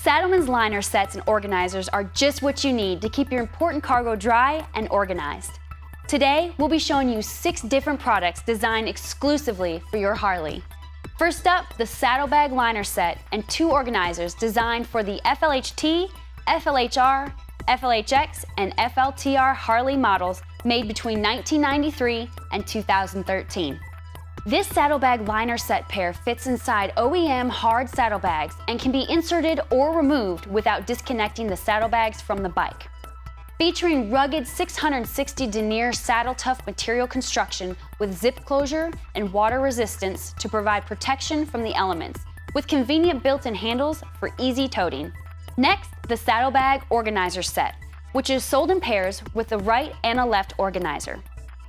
Saddlemen's liner sets and organizers are just what you need to keep your important cargo dry and organized. Today, we'll be showing you 6 different products designed exclusively for your Harley. First up, the Saddlebag Liner Set and 2 organizers designed for the FLHT, FLHR, FLHX, and FLTR Harley models made between 1993 and 2013. This saddlebag liner set pair fits inside OEM hard saddlebags and can be inserted or removed without disconnecting the saddlebags from the bike. Featuring rugged 660 denier saddle tough material construction with zip closure and water resistance to provide protection from the elements, with convenient built-in handles for easy toting. Next, the Saddlebag Organizer Set, which is sold in pairs with a right and a left organizer.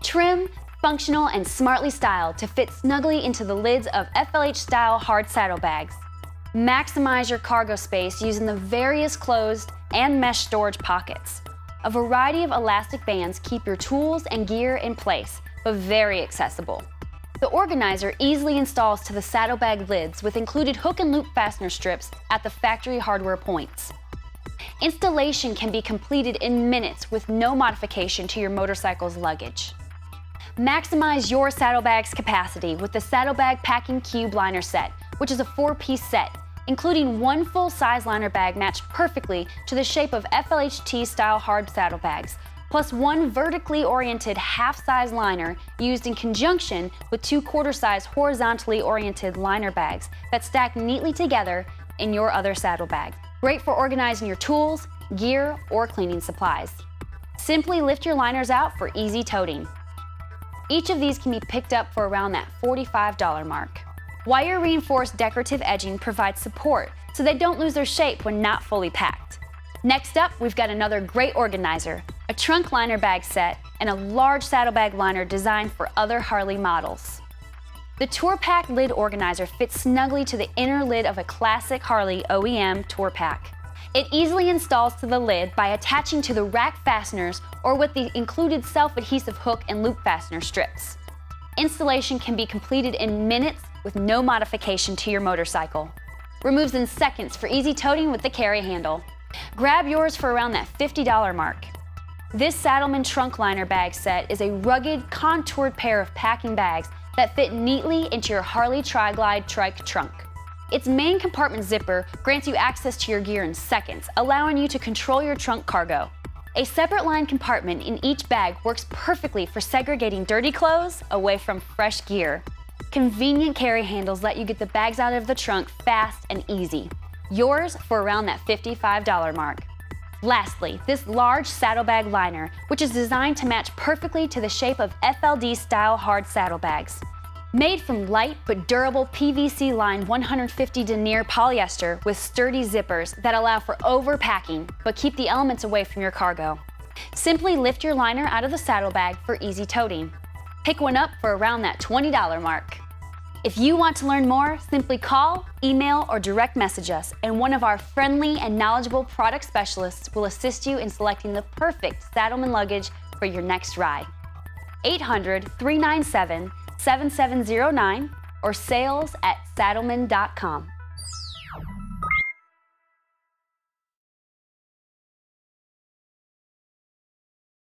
Trim, functional, and smartly styled to fit snugly into the lids of FLH-style hard saddlebags. Maximize your cargo space using the various closed and mesh storage pockets. A variety of elastic bands keep your tools and gear in place, but very accessible. The organizer easily installs to the saddlebag lids with included hook and loop fastener strips at the factory hardware points. Installation can be completed in minutes with no modification to your motorcycle's luggage. Maximize your saddlebag's capacity with the Saddlebag Packing Cube Liner Set, which is a 4-piece set, including 1 full-size liner bag matched perfectly to the shape of FLHT-style hard saddlebags, plus 1 vertically oriented half-size liner used in conjunction with 2 quarter-size horizontally oriented liner bags that stack neatly together in your other saddlebag. Great for organizing your tools, gear, or cleaning supplies. Simply lift your liners out for easy toting. Each of these can be picked up for around that $45 mark. Wire-reinforced decorative edging provides support so they don't lose their shape when not fully packed. Next up, we've got another great organizer, a trunk liner bag set, and a large saddlebag liner designed for other Harley models. The Tour Pack Lid Organizer fits snugly to the inner lid of a classic Harley OEM Tour Pack. It easily installs to the lid by attaching to the rack fasteners or with the included self-adhesive hook and loop fastener strips. Installation can be completed in minutes with no modification to your motorcycle. Removes in seconds for easy toting with the carry handle. Grab yours for around that $50 mark. This Saddlemen Trunk Liner Bag Set is a rugged, contoured pair of packing bags that fit neatly into your Harley Tri-Glide Trike trunk. Its main compartment zipper grants you access to your gear in seconds, allowing you to control your trunk cargo. A separate line compartment in each bag works perfectly for segregating dirty clothes away from fresh gear. Convenient carry handles let you get the bags out of the trunk fast and easy. Yours for around that $55 mark. Lastly, this large saddlebag liner, which is designed to match perfectly to the shape of FLD-style hard saddlebags. Made from light but durable PVC-lined 150 denier polyester with sturdy zippers that allow for overpacking but keep the elements away from your cargo. Simply lift your liner out of the saddlebag for easy toting. Pick one up for around that $20 mark. If you want to learn more, simply call, email, or direct message us, and one of our friendly and knowledgeable product specialists will assist you in selecting the perfect Saddlemen luggage for your next ride. 800-397-7709 or sales@saddlemen.com.